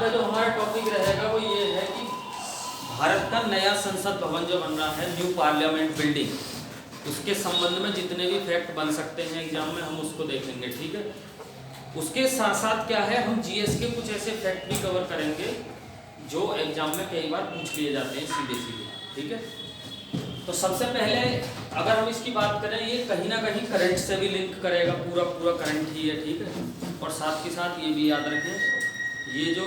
का जो हमारा टॉपिक रहेगा वो ये है कि भारत का नया संसद भवन जो बन रहा है, न्यू पार्लियामेंट बिल्डिंग, उसके संबंध में जितने भी फैक्ट बन सकते हैं एग्जाम में हम उसको देखेंगे। ठीक है, उसके साथ साथ क्या है, हम जीएस के कुछ ऐसे फैक्ट भी कवर करेंगे जो एग्जाम में कई बार पूछ लिए जाते हैं सीधे सीधे। ठीक है, तो सबसे पहले अगर हम इसकी बात करें, ये कहीं ना कहीं करंट से भी लिंक करेगा, पूरा करंट ही है। ठीक है, और साथ के साथ ये भी याद रखें, ये जो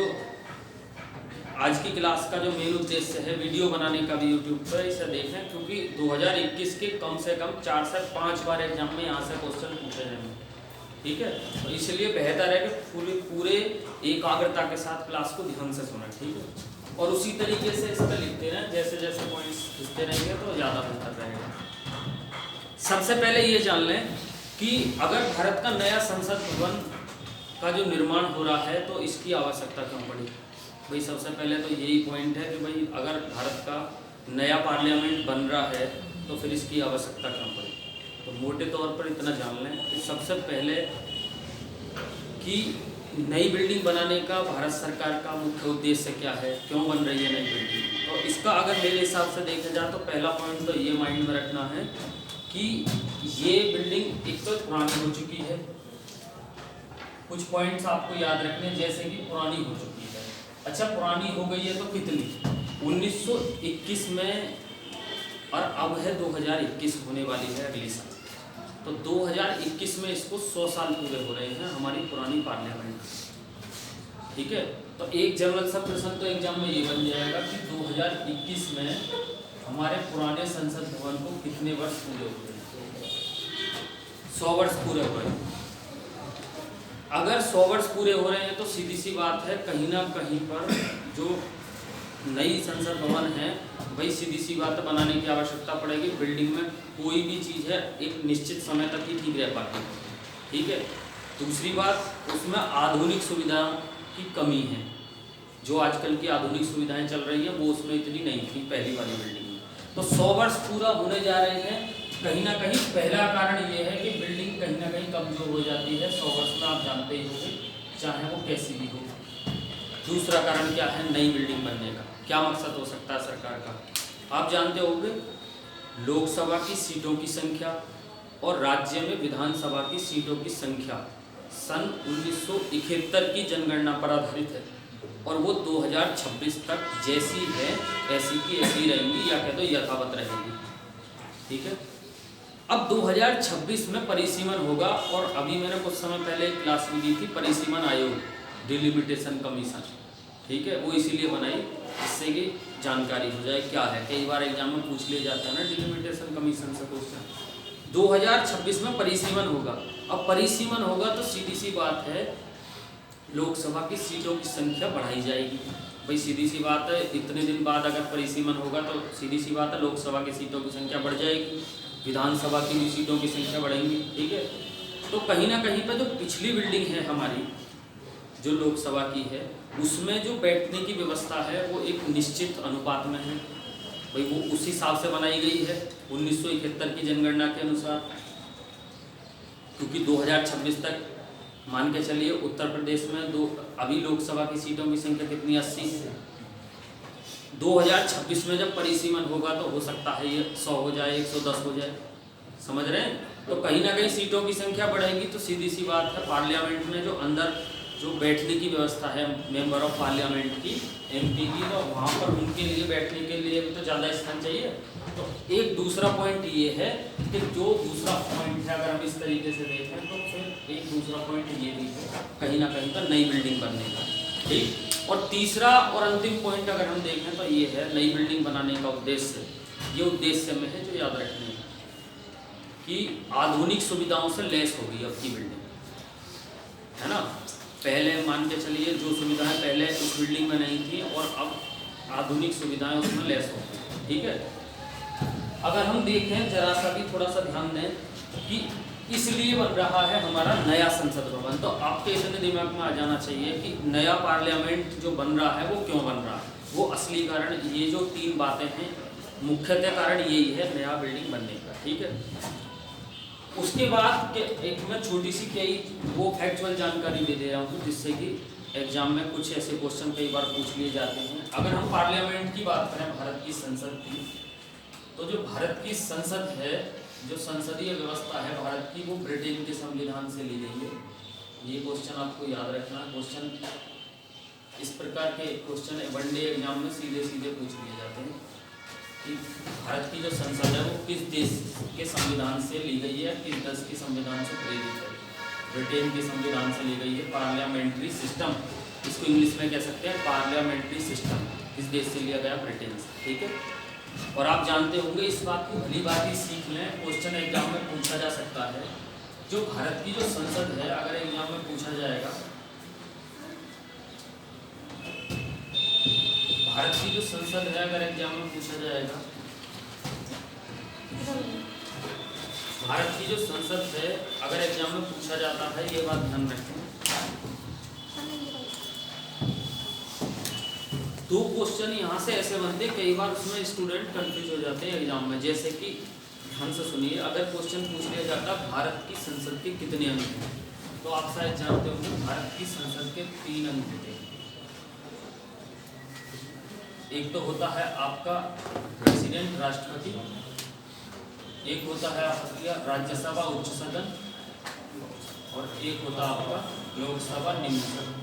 आज की क्लास का जो मेन उद्देश्य है वीडियो बनाने का भी यूट्यूब पर, इसे देखें क्योंकि 2021 के कम से कम 4 से 5 बार एग्जाम में यहाँ से क्वेश्चन पूछे जाएंगे। ठीक है, तो इसलिए बेहतर है कि पूरे एकाग्रता के साथ क्लास को ध्यान से सुनें। ठीक है, और उसी तरीके से इस पर लिखते रहें, जैसे जैसे पॉइंट्स लिखते रहेंगे तो ज़्यादा बेहतर रहेगा। सबसे पहले ये जान लें कि अगर भारत का नया संसद भवन का जो निर्माण हो रहा है तो इसकी आवश्यकता क्यों पड़ी। भाई सबसे पहले तो यही पॉइंट है कि भाई अगर भारत का नया पार्लियामेंट बन रहा है तो फिर इसकी आवश्यकता क्यों पड़ी। तो मोटे तौर पर इतना जान लें कि सबसे पहले कि नई बिल्डिंग बनाने का भारत सरकार का मुख्य उद्देश्य क्या है, क्यों बन रही है नई बिल्डिंग। तो इसका अगर मेरे हिसाब से देखा जाए तो पहला पॉइंट तो ये माइंड में रखना है कि ये बिल्डिंग एक तो पुरानी हो चुकी है। कुछ पॉइंट्स आपको याद रखने, जैसे कि पुरानी हो चुकी है। अच्छा, पुरानी हो गई है तो कितनी, 1921 में, और अब है 2021 होने वाली है अगले साल। तो 2021 में इसको 100 साल पूरे हो रहे हैं हमारी पुरानी पार्लियामेंट। ठीक है, तो एक जनरल सा प्रश्न तो एग्जाम में ये बन जाएगा कि 2021 में हमारे पुराने संसद भवन को कितने वर्ष पूरे हुए। 100 वर्ष पूरे हो रहे हैं। अगर 100 वर्ष पूरे हो रहे हैं तो सीधी सी बात है, कहीं ना कहीं पर जो नई संसद भवन है भाई सीधी सी बात बनाने की आवश्यकता पड़ेगी। बिल्डिंग में कोई भी चीज़ है एक निश्चित समय तक ही ठीक रह पाती है। ठीक है, दूसरी बात, उसमें आधुनिक सुविधाओं की कमी है। जो आजकल की आधुनिक सुविधाएं चल रही हैं वो उसमें इतनी नहीं थी पहली वाली बिल्डिंग में। तो 100 वर्ष पूरा होने जा रहे हैं, कहीं ना कहीं पहला कारण ये है कि बिल्डिंग कहीं ना कहीं कमजोर हो जाती है 100 वर्ष में, आप जानते ही होंगे, चाहे वो कैसी भी हो। दूसरा कारण क्या है नई बिल्डिंग बनने का, क्या मकसद हो सकता है सरकार का। आप जानते होंगे, लोकसभा की सीटों की संख्या और राज्य में विधानसभा की सीटों की संख्या सन 1971 की जनगणना पर आधारित है और वो 2026 तक जैसी है ऐसी की ऐसी रहेंगी, या कह दो यथावत रहेंगी। ठीक है, अब 2026 में परिसीमन होगा, और अभी मैंने कुछ समय पहले एक क्लास भी दी थी, परिसीमन आयोग, डिलिमिटेशन कमीशन। ठीक है, वो इसीलिए बनाई जिससे कि जानकारी हो जाए क्या है। कई बार एग्जाम में पूछ लिया जाता है ना डिलिमिटेशन कमीशन से क्वेश्चन। 2026 में परिसीमन होगा। अब परिसीमन होगा तो सीधी सी बात है लोकसभा की सीटों की संख्या बढ़ाई जाएगी। भाई सीधी सी बात है, इतने दिन बाद अगर परिसीमन होगा तो सीधी सी बात है लोकसभा की सीटों की संख्या बढ़ जाएगी, विधानसभा की भी सीटों की संख्या बढ़ेंगी। ठीक है, तो कहीं ना कहीं पर जो पिछली बिल्डिंग है हमारी जो लोकसभा की है, उसमें जो बैठने की व्यवस्था है वो एक निश्चित अनुपात में है। भाई वो उस हिसाब से बनाई गई है 1971 की जनगणना के अनुसार, क्योंकि 2026 तक मान के चलिए उत्तर प्रदेश में अभी लोकसभा की सीटों की संख्या कितनी, 80। 2026 में जब परिसीमन होगा तो हो सकता है ये 100 हो जाए, 110 हो जाए, समझ रहे हैं। तो कहीं ना कहीं सीटों की संख्या बढ़ेगी, तो सीधी सी बात है पार्लियामेंट में जो अंदर जो बैठने की व्यवस्था है मेंबर ऑफ पार्लियामेंट की, एमपी की, तो वहाँ पर उनके लिए बैठने के लिए भी तो ज़्यादा स्थान चाहिए। तो एक दूसरा पॉइंट ये है कि जो दूसरा पॉइंट है अगर हम इस तरीके से देखें तो फिर एक दूसरा पॉइंट ये भी है कहीं ना कहीं पर नई बिल्डिंग बनने का। ठीक, और तीसरा और अंतिम पॉइंट अगर हम देखें तो ये है नई बिल्डिंग बनाने का उद्देश्य, ये उद्देश्य में है जो याद रखने कि आधुनिक सुविधाओं से लैस होगी अब की बिल्डिंग, है ना। पहले मान के चलिए जो सुविधाएं पहले उस बिल्डिंग में नहीं थी और अब आधुनिक सुविधाएं उसमें लैस होगी। ठीक है, अगर हम देखें जरा सा भी थोड़ा सा ध्यान दें कि इसलिए बन रहा है हमारा नया संसद भवन, तो आपके इतने दिमाग में आ जाना चाहिए कि नया पार्लियामेंट जो बन रहा है वो क्यों बन रहा है। वो असली कारण ये जो 3 बातें हैं, मुख्यतः कारण यही है नया बिल्डिंग बनने का। ठीक है, उसके बाद के एक मैं छोटी सी कई वो फैक्चुअल जानकारी दे दे रहा हूँ जिससे कि एग्जाम में कुछ ऐसे क्वेश्चन कई बार पूछ लिए जाते हैं। अगर हम पार्लियामेंट की बात करें, भारत की संसद की, तो जो भारत की संसद है, जो संसदीय व्यवस्था है भारत की, वो ब्रिटेन के संविधान से ली गई है। ये क्वेश्चन आपको याद रखना है। क्वेश्चन इस प्रकार के क्वेश्चन वनडे एग्जाम में सीधे सीधे पूछ लिए जाते हैं कि भारत की जो संसद है वो किस देश के संविधान से ली गई है, किस देश के संविधान से प्रेरित है। ब्रिटेन के संविधान से ली गई है। पार्लियामेंट्री सिस्टम, इसको इंग्लिश में कह सकते हैं पार्लियामेंट्री सिस्टम, किस देश से लिया गया, ब्रिटेन से। ठीक है, और आप जानते होंगे, इस बात को भली बात ही सीख लें, क्वेश्चन एग्जाम में पूछा जा सकता है। जो भारत की जो संसद है, अगर एग्जाम में पूछा जाएगा, भारत की जो संसद है अगर एग्जाम में पूछा जाएगा, भारत की जो संसद है अगर एग्जाम में पूछा जाता है, ये बात ध्यान रखें। दो क्वेश्चन यहाँ से ऐसे बनते, कई बार उसमें स्टूडेंट कंफ्यूज हो जाते हैं एग्जाम में। जैसे कि ध्यान से सुनिए, अगर क्वेश्चन पूछ लिया जाता भारत की संसद के कितने अंग हैं, तो आप शायद जानते होंगे भारत की संसद के 3 अंग होते हैं। एक तो होता है आपका प्रेसिडेंट, राष्ट्रपति, एक होता है आपका राज्यसभा उच्च सदन, और एक होता है आपका लोकसभा निम्न सदन।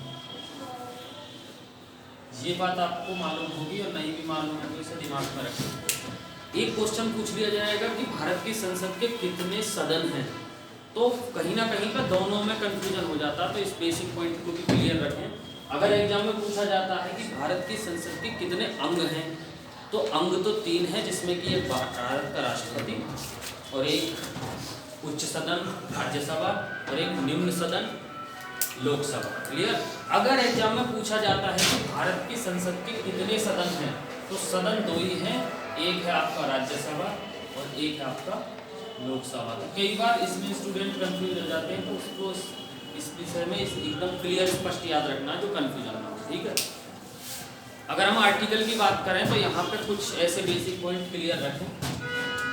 ये बात आपको मालूम होगी और नहीं भी मालूम होगी, इसे दिमाग में रखें। एक क्वेश्चन पूछ लिया जाएगा कि भारत की संसद के कितने सदन हैं, तो कहीं ना कहीं पर दोनों में कंफ्यूजन हो जाता है। तो इस बेसिक पॉइंट को भी क्लियर रखें। अगर एग्जाम में पूछा जाता है कि भारत की संसद के कितने अंग हैं, तो अंग तो 3 हैं, जिसमें कि एक भारत का राष्ट्रपति और एक उच्च सदन राज्यसभा और एक निम्न सदन लोकसभा। क्लियर। अगर एग्जाम में पूछा जाता है कि भारत की संसद के कितने सदन हैं, तो सदन 2 ही हैं, एक है आपका राज्यसभा और एक है आपका लोकसभा। तो कई बार इसमें स्टूडेंट कंफ्यूज हो जाते हैं, तो उसको इस विषय में एकदम क्लियर स्पष्ट याद रखना जो कंफ्यूजन ना हो। ठीक है। अगर हम आर्टिकल की बात करें तो यहाँ पे कुछ ऐसे बेसिक पॉइंट क्लियर रखें।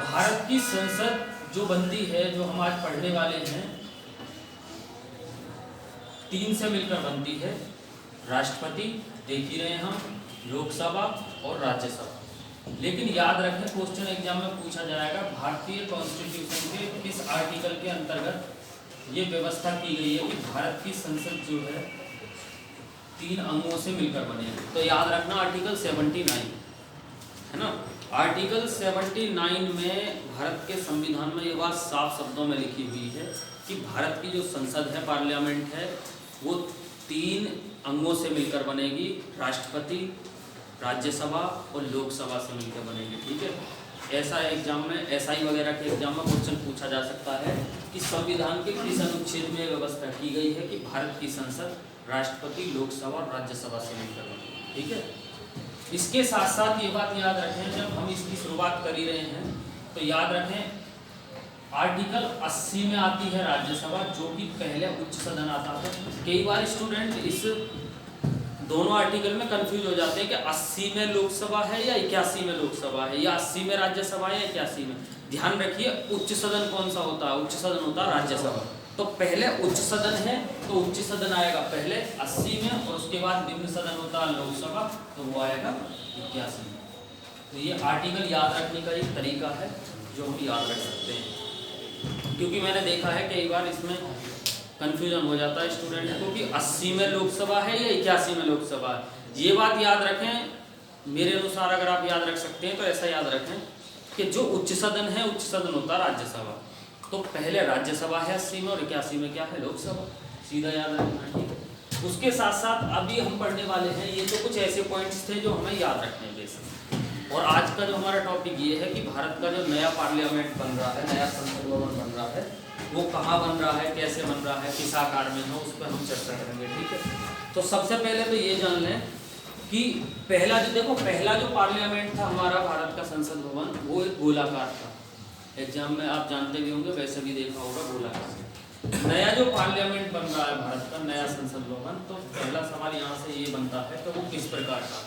भारत की संसद जो बनती है, जो हम आज पढ़ने वाले हैं, 3 से मिलकर बनती है। राष्ट्रपति देख ही रहे हम, लोकसभा और राज्यसभा। लेकिन याद रखें, क्वेश्चन एग्जाम में पूछा जाएगा भारतीय कॉन्स्टिट्यूशन के किस आर्टिकल के अंतर्गत ये व्यवस्था की गई है कि भारत की संसद जो है 3 अंगों से मिलकर बनेगी। तो याद रखना आर्टिकल 79 है ना। आर्टिकल 79 में भारत के संविधान में ये बात साफ शब्दों में लिखी हुई है कि भारत की जो संसद है, पार्लियामेंट है, वो 3 अंगों से मिलकर बनेगी। राष्ट्रपति, राज्यसभा और लोकसभा से मिलकर बनेगी। ठीक है। ऐसा एग्जाम में, एसआई वगैरह के एग्जाम में क्वेश्चन पूछा जा सकता है कि संविधान के किस अनुच्छेद में व्यवस्था की गई है कि भारत की संसद राष्ट्रपति, लोकसभा और राज्यसभा से मिलकर बनेगी। ठीक है। इसके साथ साथ ये बात याद रखें, जब हम इसकी शुरुआत कर ही रहे हैं तो याद रखें आर्टिकल 80 में आती है राज्यसभा, जो कि पहले उच्च सदन आता था। कई बार स्टूडेंट इस दोनों आर्टिकल में कंफ्यूज हो जाते हैं कि 80 में लोकसभा है या 81 में लोकसभा है, या 80 में राज्यसभा है या 81 में। ध्यान रखिए, उच्च सदन कौन सा होता है? उच्च सदन होता है राज्यसभा। तो पहले उच्च सदन है तो उच्च सदन आएगा पहले 80 में, और उसके बाद निम्न सदन होता है लोकसभा, तो वो आएगा 81 में। तो ये आर्टिकल याद रखने का एक तरीका है जो हम याद रख सकते हैं, क्योंकि मैंने देखा है कई बार इसमें कंफ्यूजन हो जाता है स्टूडेंट को कि 80 में लोकसभा है या 81 में लोकसभा है। ये बात याद रखें, मेरे अनुसार अगर आप याद रख सकते हैं तो ऐसा याद रखें कि जो उच्च सदन है, उच्च सदन होता है राज्यसभा, तो पहले राज्यसभा है 80 में और 81 में क्या है? लोकसभा। सीधा याद रखना। ठीक है। उसके साथ साथ अभी हम पढ़ने वाले हैं, ये तो कुछ ऐसे पॉइंट्स थे जो हमें याद रखने हैं बेसिक। और आज का जो हमारा टॉपिक ये है कि भारत का जो नया पार्लियामेंट बन रहा है, नया संसद भवन बन रहा है, वो कहाँ बन रहा है, कैसे बन रहा है, किस आकार में है, उस पर हम चर्चा करेंगे। ठीक है। तो सबसे पहले तो ये जान लें कि पहला जो पार्लियामेंट था हमारा भारत का संसद भवन, वो एक गोलाकार था। एग्जाम में आप जानते भी होंगे, वैसे भी देखा होगा गोलाकार। नया जो पार्लियामेंट बन रहा है भारत का, नया संसद भवन, तो पहला सवाल यहाँ से ये बनता है कि वो किस प्रकार का।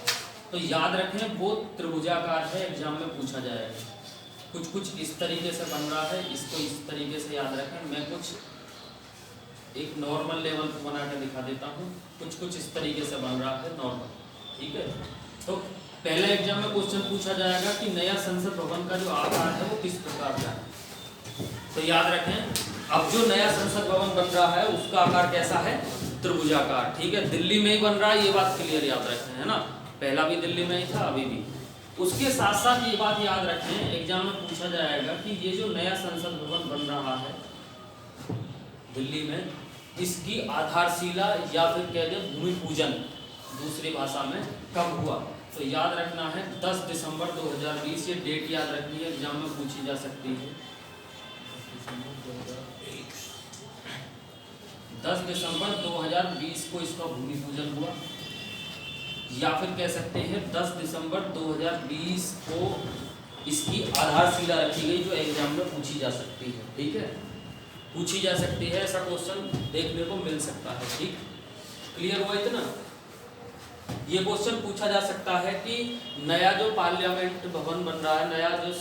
तो याद रखें, वो त्रिभुजाकार है, एग्जाम में पूछा जाएगा। कुछ इस तरीके से बन रहा है, इसको इस तरीके से याद रखें। मैं कुछ एक नॉर्मल लेवल को बना के दिखा देता हूँ। कुछ इस तरीके से बन रहा है नॉर्मल, ठीक है। तो पहला एग्जाम में क्वेश्चन पूछा जाएगा कि नया संसद भवन का जो आकार है वो किस प्रकार का है। तो याद रखें, अब जो नया संसद भवन बन रहा है उसका आकार कैसा है, त्रिभुजाकार, ठीक है। दिल्ली में ही बन रहा है, ये बात क्लियर याद रखें, है ना। पहला भी दिल्ली में ही था, अभी भी। उसके साथ साथ ये बात याद रखें, एग्जाम में पूछा जाएगा कि ये जो नया संसद भवन बन रहा है दिल्ली में, इसकी आधारशिला या फिर कह दें भूमि पूजन दूसरी भाषा में कब हुआ। तो याद रखना है 10 दिसंबर 2020, ये डेट याद रखनी है, एग्जाम में पूछी जा सकती है। 10 दिसंबर 2020 को इसका भूमि पूजन हुआ, या फिर कह सकते हैं 10 दिसंबर 2020 को इसकी आधारशिला रखी गई, जो एग्जाम में पूछी जा सकती है, ठीक है। पूछी जा सकती है, ऐसा क्वेश्चन देखने को मिल सकता है, ठीक। क्लियर हुआ इतना। ये क्वेश्चन पूछा जा सकता है कि नया जो पार्लियामेंट भवन बन रहा है, नया जो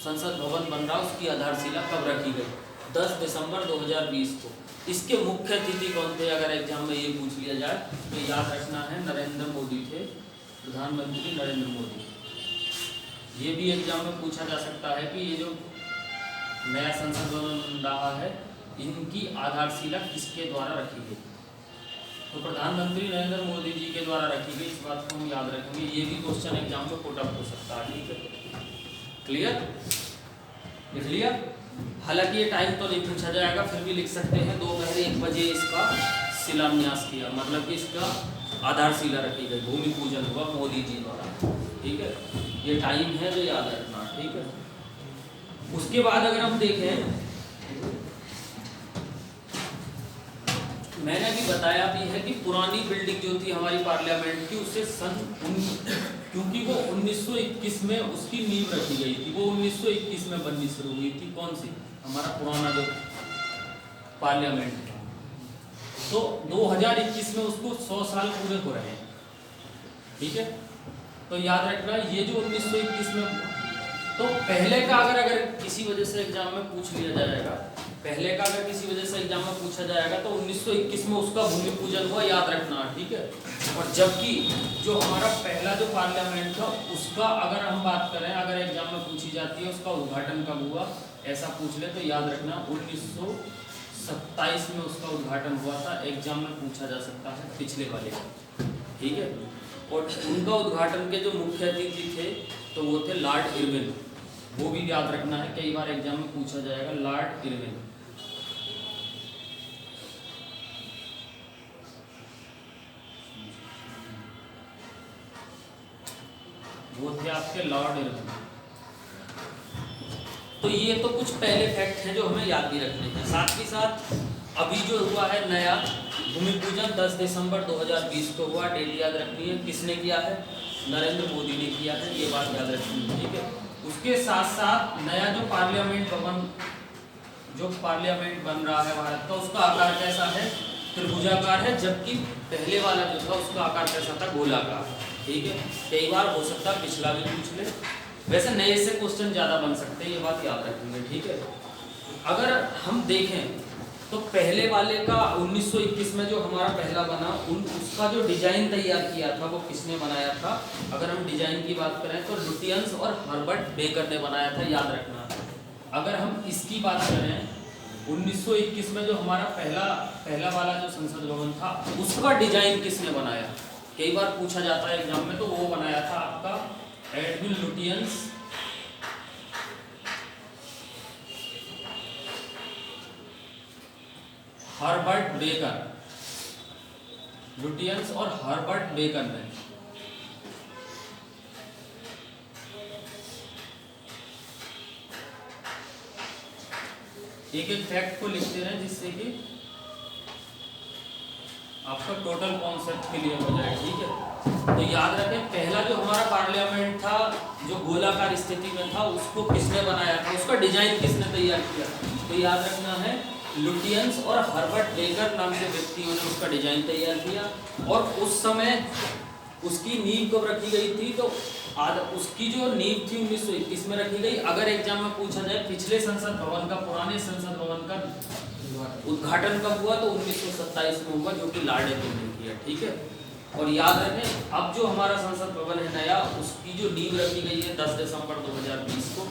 संसद भवन बन रहा है, उसकी आधारशिला कब रखी गई, 10 दिसंबर 2020 को। इसके मुख्य अतिथि कौन थे, अगर एग्जाम में ये पूछ लिया जाए तो याद रखना है नरेंद्र मोदी थे, प्रधानमंत्री नरेंद्र मोदी। ये भी एग्जाम में पूछा जा सकता है कि ये जो नया संसद भवन बन रहा है, इनकी आधारशिला किसके द्वारा रखी गई। तो प्रधानमंत्री नरेंद्र मोदी जी के द्वारा रखी गई, इस बात को हम याद रखेंगे। ये भी क्वेश्चन एग्जाम में पुट अप हो सकता है, ठीक है। क्लियर, लिख लिया। हालांकि ये टाइम तो नहीं पूछा जाएगा, फिर भी लिख सकते हैं। दोपहर 1 बजे इसका शिलान्यास किया, मतलब कि इसका आधारशिला रखी गई, भूमि पूजन हुआ मोदी जी द्वारा, ठीक है। ये टाइम है जो याद रखना, ठीक है। उसके बाद अगर हम देखें, मैंने अभी बताया भी है कि पुरानी बिल्डिंग जो थी हमारी पार्लियामेंट की, उससे क्योंकि वो 1921 में उसकी नींव रखी गई थी, वो 1921 में बननी शुरू हुई थी। कौन सी, हमारा पुराना जो पार्लियामेंट था। तो 2021 में उसको 100 साल पूरे हो रहे हैं, ठीक है। तो याद रखना, ये जो 1921 में, तो पहले का अगर किसी वजह से एग्जाम में पूछ लिया जाएगा, पहले का अगर किसी वजह से एग्जाम में पूछा जाएगा तो 1921 में उसका भूमि पूजन हुआ, याद रखना, ठीक है। और जबकि जो हमारा पहला जो पार्लियामेंट था उसका अगर हम बात करें, अगर एग्जाम में पूछी जाती है उसका उद्घाटन कब हुआ, ऐसा पूछ ले तो याद रखना 1927 में उसका उद्घाटन हुआ था। एग्जाम में पूछा जा सकता है पिछले वाले का, ठीक है। और उनका उद्घाटन के जो मुख्य अतिथि थे तो वो थे लॉर्ड इरविन, वो भी याद रखना है, कई बार एग्जाम में पूछा जाएगा, लॉर्ड इरविन। वो थे आपके लॉर्ड इरविन। तो ये तो कुछ पहले फैक्ट हैं जो हमें याद भी रखने हैं। साथ ही साथ अभी जो हुआ है नया भूमि पूजन 10 दिसंबर 2020 को हुआ, डेट याद रखनी है। किसने किया है, नरेंद्र मोदी ने किया है, ये बात याद रखनी है, ठीक है। उसके साथ साथ नया जो पार्लियामेंट भवन, जो पार्लियामेंट बन रहा है भारत का, उसका आकार कैसा है, त्रिभुजाकार है, जबकि पहले वाला जो था उसका आकार कैसा था, गोलाकार, ठीक है। कई बार हो सकता है पिछला भी पूछ ले, वैसे नए से क्वेश्चन ज़्यादा बन सकते हैं, ये बात याद रखेंगे, ठीक है। अगर हम देखें तो पहले वाले का 1921 में जो हमारा पहला बना, उसका जो डिजाइन तैयार किया था वो किसने बनाया था। अगर हम डिजाइन की बात करें तो लुटियंस और हर्बर्ट बेकर ने बनाया था, याद रखना। अगर हम इसकी बात करें 1921 में जो हमारा पहला वाला जो संसद भवन था उसका डिजाइन किसने बनाया, कई बार पूछा जाता है एग्जाम में, तो वो बनाया था आपका Edwin Lutyens Herbert baker, Lutyens और हर्बर्ट बेकर ने। एक एक फैक्ट को लिखते रहे जिससे कि आपका टोटल कॉन्सेप्ट क्लियर हो जाए, ठीक है। तो याद रखें, पहला जो हमारा पार्लियामेंट था जो गोलाकार स्थिति में था, उसको किसने बनाया था, उसका डिजाइन किसने तैयार किया, तो याद रखना है लुटियंस और हर्बर्ट बेकर नाम के व्यक्तियों ने उसका डिजाइन तैयार किया। और उस समय उसकी नींव कब रखी गई थी, तो उसकी जो नींव थी 1921 में रखी गई। अगर एग्जाम में पूछा जाए पिछले संसद भवन का, पुराने संसद भवन का उद्घाटन कब हुआ, तो 1927 में हुआ, जो कि लाड़ेपुर ने किया। ठीक है, और याद रखें अब जो हमारा संसद भवन है नया, उसकी जो नींव रखी गई है 10 दिसंबर 2020 को,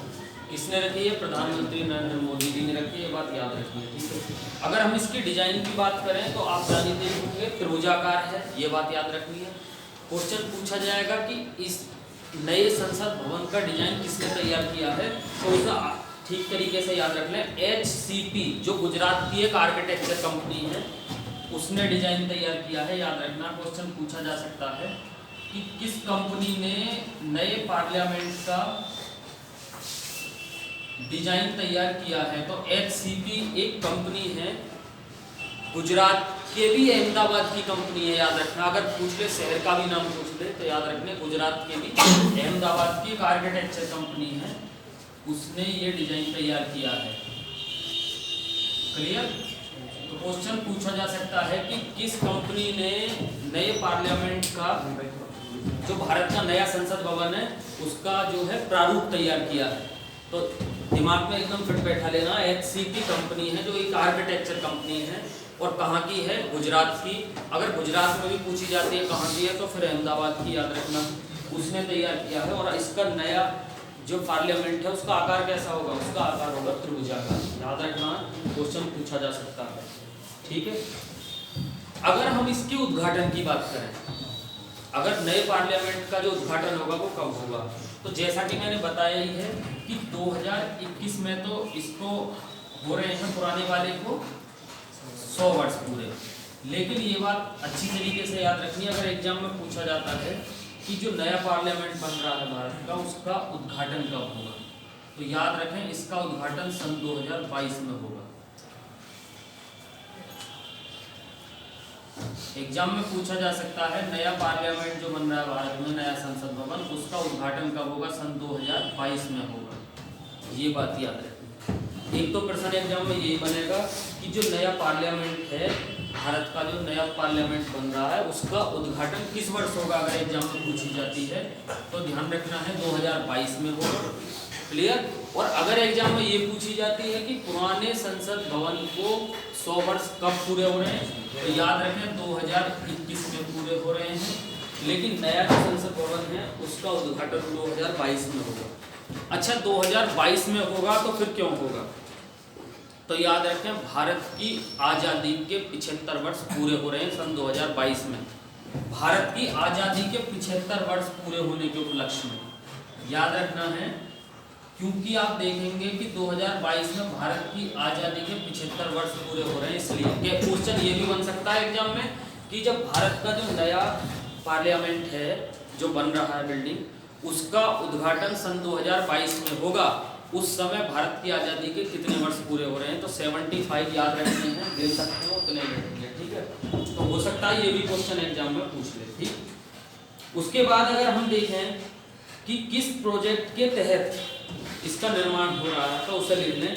किसने रखी है? प्रधानमंत्री नरेंद्र मोदी जी ने रखी है, ये बात याद रखिए। ठीक है, अगर हम इसकी डिजाइन की बात करें तो आप जानते होंगे त्रिभुजाकार है, ये बात याद रखनी है। क्वेश्चन पूछा जाएगा कि इस नए संसद भवन का डिजाइन किसने तैयार किया है, तो उसका ठीक तरीके से याद रख लें, HCP जो गुजरात की एक आर्किटेक्चर कंपनी है, उसने डिजाइन तैयार किया है। याद रखना, क्वेश्चन पूछा जा सकता है कि किस कंपनी ने नए पार्लियामेंट का डिजाइन तैयार किया है, तो HCP एक कंपनी है, गुजरात के भी अहमदाबाद की कंपनी है। याद रखना, अगर पूछ ले शहर का भी नाम पूछ ले तो याद रखने गुजरात के भी अहमदाबाद की एक आर्किटेक्चर कंपनी है, उसने ये डिजाइन तैयार किया है। क्लियर? तो क्वेश्चन पूछा जा सकता है कि किस कंपनी ने नए पार्लियामेंट का, जो भारत का नया संसद भवन है, उसका जो है प्रारूप तैयार किया है। तो दिमाग में एकदम फिट बैठा लेना, HCP कंपनी है जो एक आर्किटेक्चर कंपनी है, और कहाँ की है? गुजरात की। अगर गुजरात में भी पूछी जाती है कहाँ की है, तो फिर अहमदाबाद की। याद रखना, उसने तैयार किया है। और इसका नया जो पार्लियामेंट है उसका आकार कैसा होगा? उसका आकार होगा त्रिभुजाकार। याद रखना, क्वेश्चन पूछा जा सकता है। ठीक है, अगर हम इसके उद्घाटन की बात करें, अगर नए पार्लियामेंट का जो उद्घाटन होगा वो कब होगा, तो जैसा कि मैंने बताया ही है कि 2021 में तो इसको हो रहे हैं पुराने वाले को 100 वर्ष पूरे। लेकिन ये बात अच्छी तरीके से याद रखनी है, अगर एग्जाम में पूछा जाता है कि जो नया पार्लियामेंट बन रहा है भारत का, उसका उद्घाटन कब होगा, तो याद रखें इसका उद्घाटन सन 2022 में होगा। एग्जाम में पूछा जा सकता है नया पार्लियामेंट जो बन रहा है भारत में, नया संसद भवन, उसका उद्घाटन कब होगा? सन 2022 में होगा। ये बात याद रखनी। एक तो प्रश्न एग्जाम में यही बनेगा कि जो नया पार्लियामेंट है भारत का, जो नया पार्लियामेंट बन रहा है, उसका उद्घाटन किस वर्ष होगा। अगर एग्जाम में पूछी जाती है तो ध्यान रखना है 2022 में होगा। क्लियर? और अगर एग्जाम में ये पूछी जाती है कि पुराने संसद भवन को 100 वर्ष कब पूरे हो रहे हैं, तो याद रखें 2021 में पूरे हो रहे हैं। लेकिन नया जो संसद भवन है उसका उद्घाटन 2022 में होगा। अच्छा, 2022 में होगा तो फिर क्यों होगा, तो याद रखें भारत की आज़ादी के 75 वर्ष पूरे हो रहे हैं सन 2022 में। भारत की आज़ादी के 75 वर्ष पूरे होने के उपलक्ष्य में याद रखना है, क्योंकि आप देखेंगे कि 2022 में भारत की आज़ादी के 75 वर्ष पूरे हो रहे हैं। इसलिए क्वेश्चन ये भी बन सकता है एग्जाम में कि जब भारत का जो नया पार्लियामेंट है जो बन रहा है बिल्डिंग, उसका उद्घाटन सन 2022 में होगा, उस समय भारत की आज़ादी के कितने वर्ष पूरे हो रहे हैं, तो 75 याद रखने हैं, दे सकते हो उतने लिखेंगे। ठीक है, तो हो सकता है ये भी क्वेश्चन एग्जाम में पूछ ले। ठीक, उसके बाद अगर हम देखें कि किस प्रोजेक्ट के तहत इसका निर्माण हो रहा है, तो उसे लिख लें।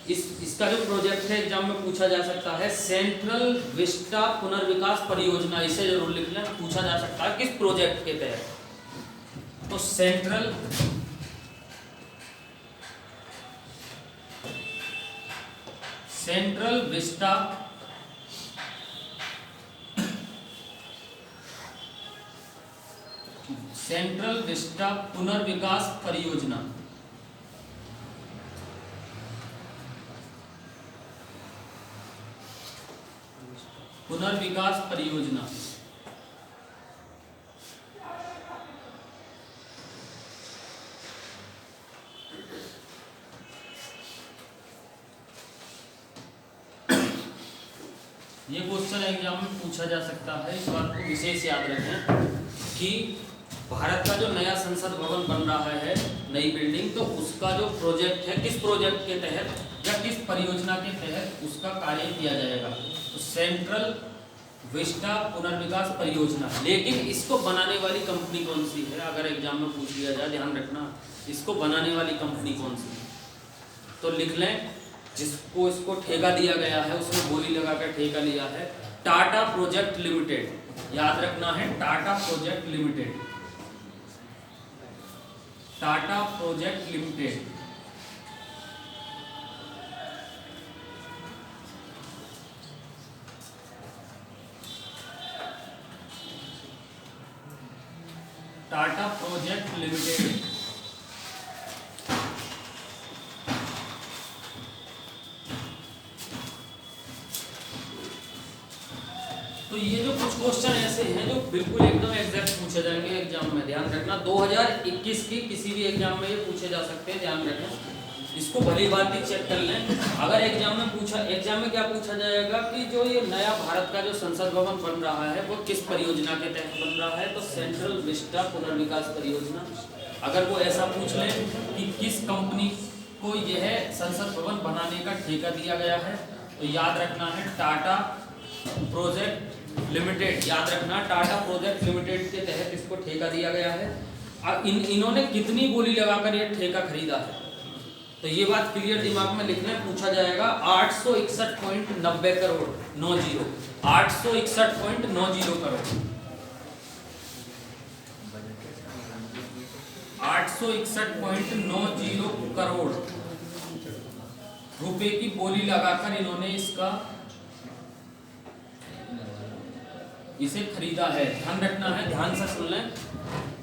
इसका जो प्रोजेक्ट है एग्जाम में पूछा जा सकता है सेंट्रल विस्टा पुनर्विकास परियोजना, इसे जरूर लिख लें, पूछा जा सकता है किस प्रोजेक्ट के तहत, तो सेंट्रल विस्टा पुनर्विकास परियोजना। पुनर्विकास परियोजना ये क्वेश्चन एग्जाम में पूछा जा सकता है। इस बात को विशेष याद रखें कि भारत का जो नया संसद भवन बन रहा है, नई बिल्डिंग, तो उसका जो प्रोजेक्ट है, किस प्रोजेक्ट के तहत या किस परियोजना के तहत उसका कार्य किया जाएगा, तो सेंट्रल विस्टा पुनर्विकास परियोजना। लेकिन इसको बनाने वाली कंपनी कौन सी है, अगर एग्जाम में पूछ लिया जाए, ध्यान रखना, इसको बनाने वाली कंपनी कौन सी है, तो लिख लें जिसको इसको ठेका दिया गया है, उसमें बोली लगा कर ठेका लिया है, टाटा प्रोजेक्ट लिमिटेड। याद रखना है Tata project limited. Tata project limited. Tata project limited. तो ये जो कुछ क्वेश्चन ऐसे हैं जो बिल्कुल एकदम एग्जैक्ट पूछे जाएंगे एग्जाम में, ध्यान रखना। 2021 की किसी भी एग्जाम में ये पूछे जा सकते हैं, ध्यान रखना। इसको भली बात ही चेक कर लें। अगर एग्जाम में क्या पूछा जाएगा कि जो ये नया भारत का जो संसद भवन बन रहा है वो किस परियोजना के तहत बन रहा है, तो सेंट्रल विस्टा पुनर्विकास परियोजना। अगर वो ऐसा पूछ लें कि किस कंपनी को यह संसद भवन बनाने का ठेका दिया गया है, तो याद रखना है टाटा प्रोजेक्ट लिमिटेड। याद रखना टाटा प्रोजेक्ट लिमिटेड के तहत इसको ठेका दिया गया है। अब इन्होंने कितनी बोली लगाकर ये ठेका खरीदा है, तो ये बात क्लियर दिमाग में लिखना है। पूछा जाएगा 861.90 करोड़ 90 861.90 करोड़ 861.90 करोड़ रुपए की बोली लगाकर इन्होंने इसे खरीदा है। ध्यान रखना है, ध्यान से सुन लें।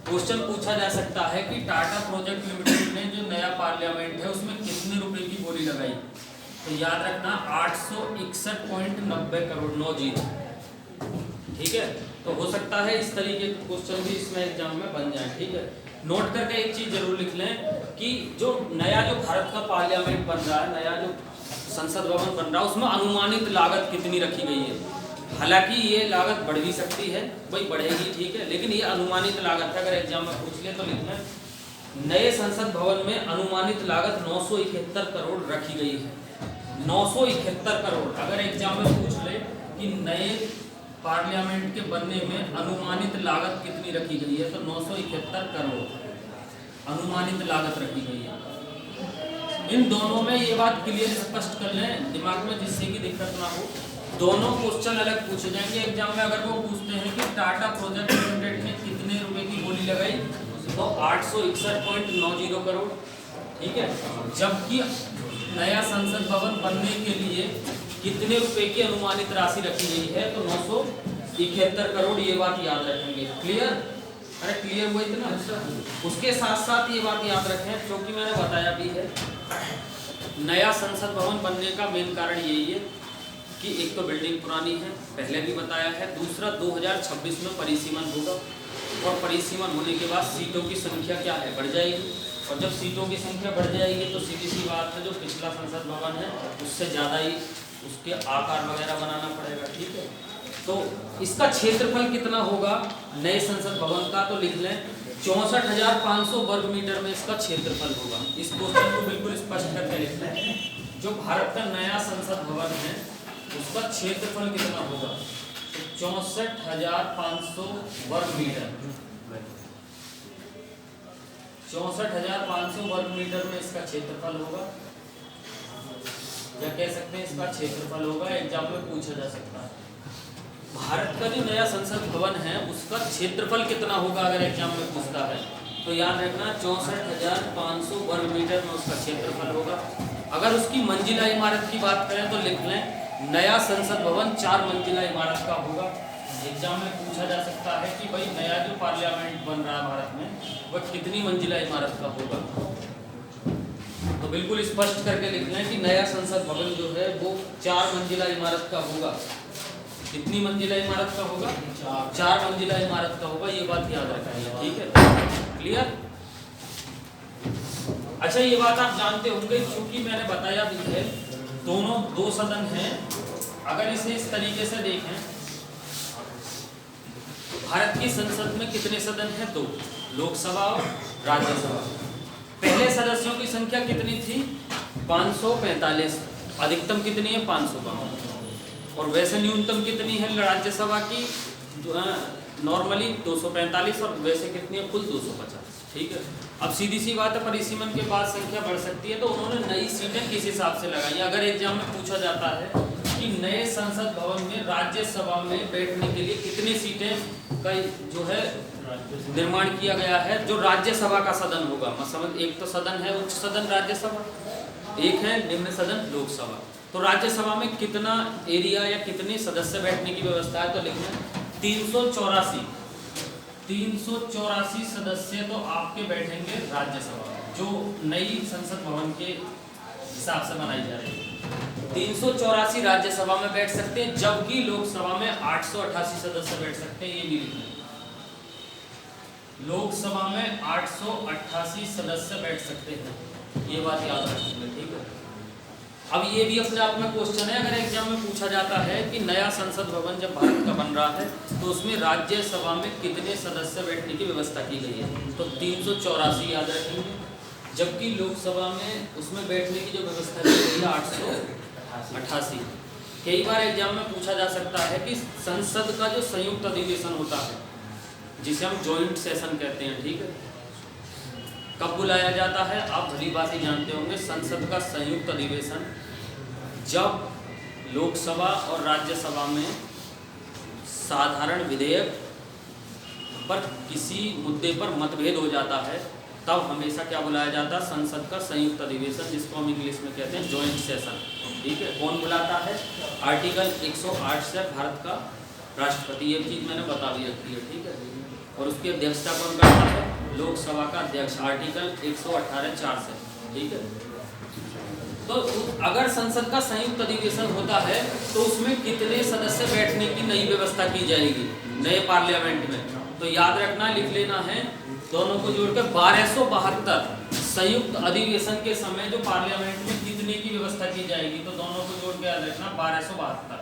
क्वेश्चन पूछा जा सकता है कि टाटा प्रोजेक्ट लिमिटेड ने जो नया पार्लियामेंट है उसमें कितने रुपए की बोली लगाई, तो याद रखना 861.90 करोड़ 90। ठीक है, तो हो सकता है इस तरीके के क्वेश्चन भी इसमें एग्जाम में बन जाए। ठीक है, नोट करके एक चीज जरूर लिख लें कि जो नया जो भारत का पार्लियामेंट बन रहा है, नया जो संसद भवन बन रहा है, उसमें अनुमानित लागत कितनी रखी गई है। हालांकि ये लागत बढ़ भी सकती है, भाई बढ़ेगी, ठीक है, लेकिन ये अनुमानित लागत है। अगर एग्जाम में पूछ ले तो लिखना नए संसद भवन में अनुमानित लागत 971 करोड़ रखी गई है। 971 करोड़। अगर एग्जाम में पूछ ले कि नए पार्लियामेंट के बनने में अनुमानित लागत कितनी रखी गई है, तो 971 करोड़ अनुमानित लागत रखी गई है। इन दोनों में ये बात क्लियर स्पष्ट कर लें दिमाग में, जिससे कि दिक्कत ना हो। दोनों क्वेश्चन अलग पूछे जाएंगे एग्जाम में। अगर वो पूछते हैं कि टाटा प्रोजेक्ट लिमिटेड ने कितने रुपए की बोली लगाई, तो 861.90 करोड़। ठीक है, जबकि नया संसद भवन बनने के लिए कितने रुपए की अनुमानित राशि रखी गई है, तो 971 करोड़। ये बात याद रखेंगे। क्लियर? अरे क्लियर हुआ इतना? उसके साथ साथ ये बात याद रखें, क्योंकि मैंने बताया भी है, नया संसद भवन बनने का मेन कारण यही है कि एक तो बिल्डिंग पुरानी है, पहले भी बताया है। दूसरा 2026 में परिसीमन होगा, और परिसीमन होने के बाद सीटों की संख्या क्या है, बढ़ जाएगी। और जब सीटों की संख्या बढ़ जाएगी तो सीधी सी बात है, जो पिछला संसद भवन है उससे ज़्यादा ही उसके आकार वगैरह बनाना पड़ेगा। ठीक है, तो इसका क्षेत्रफल कितना होगा नए संसद भवन का, तो लिख लें 64,500 वर्ग मीटर में इसका क्षेत्रफल होगा। इस क्वेश्चन को बिल्कुल स्पष्ट करके लिख लें। जो भारत का नया संसद भवन है उसका क्षेत्रफल कितना होगा, 64,500 वर्ग मीटर। 64,500 वर्ग मीटर में इसका क्षेत्रफल होगा, या कह सकते हैं इसका क्षेत्रफल होगा। एग्जाम में पूछा जा सकता है भारत का जो नया संसद भवन है उसका क्षेत्रफल कितना होगा। अगर एग्जाम में पूछता है तो याद रखना 64,500 वर्ग मीटर में उसका क्षेत्रफल होगा। अगर उसकी मंजिला इमारत की बात करें तो लिख लें नया संसद भवन 4 मंजिला इमारत का होगा। एग्जाम में पूछा जा सकता है कि भाई नया जो पार्लियामेंट बन रहा है भारत में वह कितनी मंजिला इमारत का होगा, तो बिल्कुल स्पष्ट करके लिख लें कि नया संसद भवन जो है वो 4 मंजिला इमारत का होगा। कितनी मंजिला इमारत का होगा, 4 मंजिला इमारत का होगा। ये बात याद रखिए। ठीक है, क्लियर? अच्छा, ये बात आप जानते होंगे, क्योंकि मैंने बताया भी है दोनों 2 सदन हैं। अगर इसे इस तरीके से देखें, भारत की संसद में कितने सदन हैं, 2, लोकसभा और राज्यसभा। पहले सदस्यों की संख्या कितनी थी, 545। अधिकतम कितनी है, 552। और वैसे न्यूनतम कितनी है राज्यसभा की, नॉर्मली 245, और वैसे कितनी है, कुल 250। ठीक है, अब सीधी सी बात है, परिसीमन के बाद संख्या बढ़ सकती है, तो उन्होंने नई सीटें किस हिसाब से लगाई। अगर एग्जाम में पूछा जाता है कि नए संसद भवन में राज्यसभा में बैठने के लिए कितनी सीटें का जो है निर्माण किया गया है, जो राज्यसभा का सदन होगा। मतलब एक तो सदन है उच्च सदन राज्यसभा, एक है निम्न सदन लोकसभा। तो राज्यसभा में कितना एरिया या कितने सदस्य बैठने की व्यवस्था है, तो लिखना 384 सदस्य तो आपके बैठेंगे राज्यसभा में, जो नई संसद भवन के हिसाब से बनाई जा रही है। 384 राज्यसभा में बैठ सकते हैं, जबकि लोकसभा में 888 सदस्य बैठ सकते हैं। ये भी लिखना, लोकसभा में 888 सदस्य बैठ सकते हैं, ये बात याद रखिएगा, ठीक है। अब ये भी अपने आप में क्वेश्चन है, अगर एग्जाम में पूछा जाता है कि नया संसद भवन जब भारत का बन रहा है तो उसमें राज्यसभा में कितने सदस्य बैठने की व्यवस्था की गई है, तो 384 याद रखेंगे, जबकि लोकसभा में उसमें बैठने की जो व्यवस्था की गई है 888। कई बार एग्जाम में पूछा जा सकता है कि संसद का जो संयुक्त अधिवेशन होता है, जिसे हम जॉइंट सेशन कहते हैं, ठीक है, कब बुलाया जाता है। आप भली बात ही जानते होंगे, संसद का संयुक्त अधिवेशन जब लोकसभा और राज्यसभा में साधारण विधेयक पर किसी मुद्दे पर मतभेद हो जाता है, तब हमेशा क्या बुलाया जाता है, संसद का संयुक्त अधिवेशन, जिसको हम इंग्लिश में कहते हैं जॉइंट सेशन, ठीक है। कौन बुलाता है, आर्टिकल 108 से भारत का राष्ट्रपति, ये चीज़ मैंने बता दी रखी है, ठीक है। और उसकी अध्यक्षता कौन करता है, लोकसभा का अध्यक्ष, आर्टिकल 118(4) से, ठीक है। तो अगर संसद का संयुक्त अधिवेशन होता है तो उसमें कितने सदस्य बैठने की नई व्यवस्था की जाएगी नए पार्लियामेंट में, तो याद रखना, लिख लेना है, दोनों को जोड़कर 1272 संयुक्त अधिवेशन के समय जो पार्लियामेंट में कितने की व्यवस्था की जाएगी, तो दोनों को जोड़ के याद रखना 1272।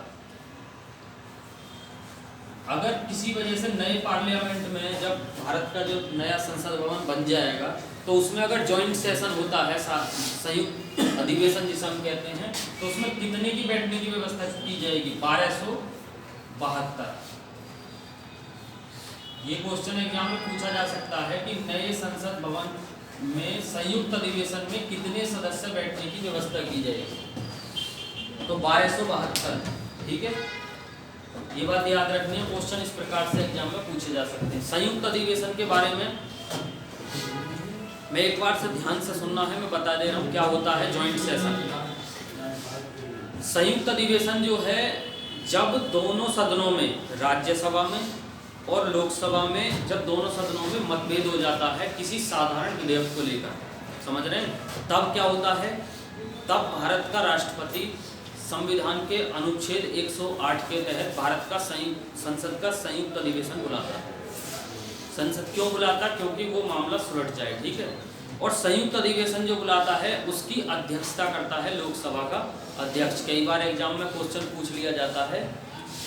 अगर किसी वजह से नए पार्लियामेंट में जब भारत का जो नया संसद भवन बन जाएगा तो उसमें अगर जॉइंट सेशन होता है, संयुक्त अधिवेशन जिसे हम कहते हैं, तो उसमें कितने की बैठने की व्यवस्था की जाएगी, 1272। ये क्वेश्चन एग्जाम में पूछा जा सकता है कि नए संसद भवन में संयुक्त अधिवेशन में कितने सदस्य बैठने की व्यवस्था की जाएगी, तो 1272, ठीक है। ये बात याद रखनी है, क्वेश्चन इस प्रकार से एग्जाम में पूछे जा सकते हैं। संयुक्त अधिवेशन के बारे में मैं एक बार से ध्यान से सुनना है, मैं बता दे रहा हूँ क्या होता है जॉइंट सेशन। संयुक्त अधिवेशन जो है, जब दोनों सदनों में, राज्यसभा में और लोकसभा में, जब दोनों सदनों में मतभेद हो जाता है किसी साधारण विधेयक को लेकर, समझ रहे हैं, तब क्या होता है, तब भारत का राष्ट्रपति संविधान के अनुच्छेद 108 के तहत भारत का संसद का संयुक्त अधिवेशन बुलाता है। संसद क्यों बुलाता है, क्योंकि वो मामला सुलझ जाए, ठीक है। और संयुक्त अधिवेशन जो बुलाता है उसकी अध्यक्षता करता है लोकसभा का अध्यक्ष। कई बार एग्जाम में क्वेश्चन पूछ लिया जाता है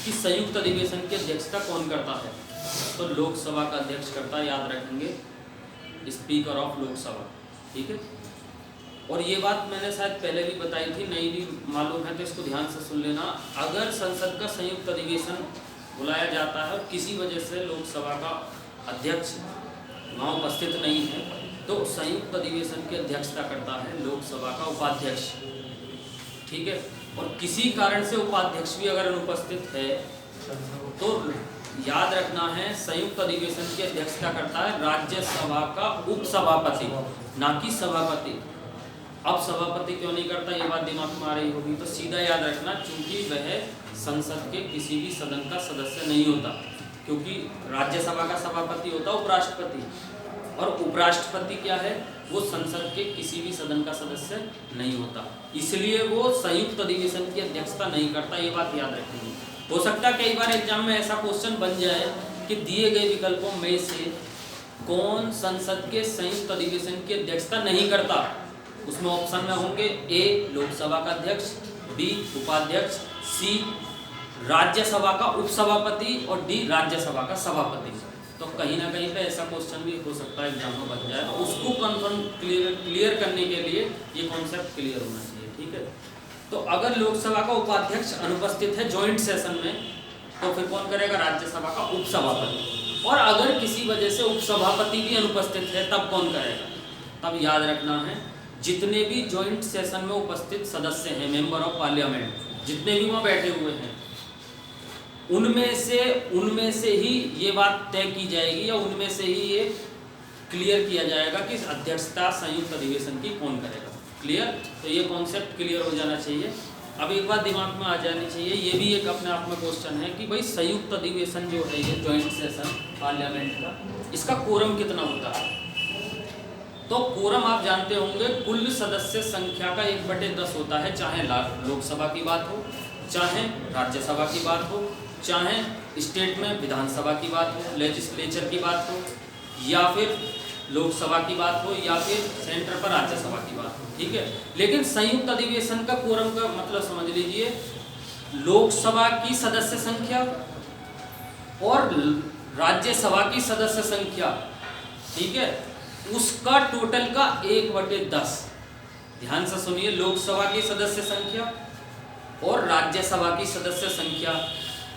कि संयुक्त अधिवेशन की अध्यक्षता कौन करता है, तो लोकसभा का अध्यक्ष करता है, याद रखेंगे, स्पीकर ऑफ लोकसभा, ठीक है। और ये बात मैंने शायद पहले भी बताई थी, नहीं भी मालूम है तो इसको ध्यान से सुन लेना। अगर संसद का संयुक्त अधिवेशन बुलाया जाता है और किसी वजह से लोकसभा का अध्यक्ष वहाँ उपस्थित नहीं है, तो संयुक्त अधिवेशन की अध्यक्षता करता है लोकसभा का उपाध्यक्ष, ठीक है। और किसी कारण से उपाध्यक्ष भी अगर अनुपस्थित है तो याद रखना है, संयुक्त अधिवेशन की अध्यक्षता करता है राज्यसभा का उपसभापति, ना कि सभापति। अब सभापति क्यों नहीं करता, ये बात दिमाग में आ रही होगी, तो सीधा याद रखना, क्योंकि वह संसद के किसी भी सदन का सदस्य नहीं होता, क्योंकि राज्यसभा का सभापति होता है उपराष्ट्रपति, और उपराष्ट्रपति क्या है, वो संसद के किसी भी सदन का सदस्य नहीं होता, इसलिए वो संयुक्त अधिवेशन की अध्यक्षता नहीं करता। ये बात याद रखेंगे। हो सकता है कई बार एग्जाम में ऐसा क्वेश्चन बन जाए कि दिए गए विकल्पों में से कौन संसद के संयुक्त अधिवेशन की अध्यक्षता नहीं करता, उसमें ऑप्शन में होंगे ए लोकसभा का अध्यक्ष, बी उपाध्यक्ष, सी राज्यसभा का उपसभापति और डी राज्यसभा का सभापति। तो कहीं ना कहीं पे ऐसा क्वेश्चन भी हो सकता है एग्जाम में बन जाए, तो उसको कंफर्म क्लियर करने के लिए ये कॉन्सेप्ट क्लियर होना चाहिए, ठीक है। तो अगर लोकसभा का उपाध्यक्ष अनुपस्थित है जॉइंट सेशन में, तो फिर कौन करेगा, राज्यसभा का उपसभापति। और अगर किसी वजह से उपसभापति भी अनुपस्थित है तब कौन करेगा, तब याद रखना है, जितने भी जॉइंट सेशन में उपस्थित सदस्य हैं, मेंबर ऑफ पार्लियामेंट, जितने भी वहाँ बैठे हुए हैं, उनमें से ही ये बात तय की जाएगी या उनमें से ही ये क्लियर किया जाएगा कि अध्यक्षता संयुक्त अधिवेशन की कौन करेगा। क्लियर? तो ये कॉन्सेप्ट क्लियर हो जाना चाहिए। अब एक बात दिमाग में आ जानी चाहिए, ये भी एक अपने आप में क्वेश्चन है कि भाई संयुक्त अधिवेशन जो है ये जॉइंट सेशन पार्लियामेंट का, इसका कोरम कितना होता है? तो कोरम आप जानते होंगे कुल सदस्य संख्या का 1/10 होता है, चाहे लोकसभा की बात हो, चाहे राज्यसभा की बात हो, चाहे स्टेट में विधानसभा की बात हो, लेजिस्लेचर की बात हो, या फिर लोकसभा की बात हो, या फिर सेंटर पर राज्यसभा की बात हो। ठीक है, लेकिन संयुक्त अधिवेशन का कोरम का मतलब समझ लीजिए, लोकसभा की सदस्य संख्या और राज्यसभा की सदस्य संख्या, ठीक है, उसका टोटल का 1/10। ध्यान से सुनिए, लोकसभा की सदस्य संख्या और राज्यसभा की सदस्य संख्या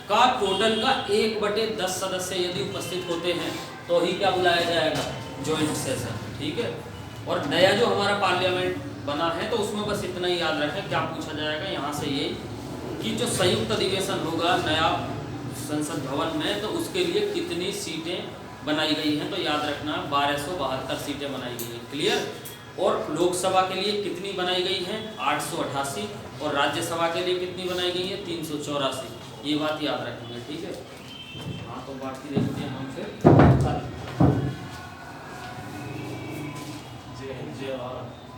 का टोटल का 1/10 सदस्य यदि उपस्थित होते हैं तो ही क्या बुलाया जाएगा? Joint session. ठीक है, और नया जो हमारा पार्लियामेंट बना है तो उसमें बस इतना ही याद रखें, क्या पूछा जाएगा यहाँ से ये कि जो संयुक्त अधिवेशन होगा नया संसद भवन में, तो उसके लिए कितनी सीटें बनाई गई हैं? तो याद रखना 1272 सीटें बनाई गई हैं। क्लियर? और लोकसभा के लिए कितनी बनाई गई हैं? 888, और राज्यसभा के लिए कितनी बनाई गई है? 384। ये बात याद रखेंगे। ठीक है, हाँ, तो बाकी देखते हैं हम फिर। जय हिंद, जय भारत।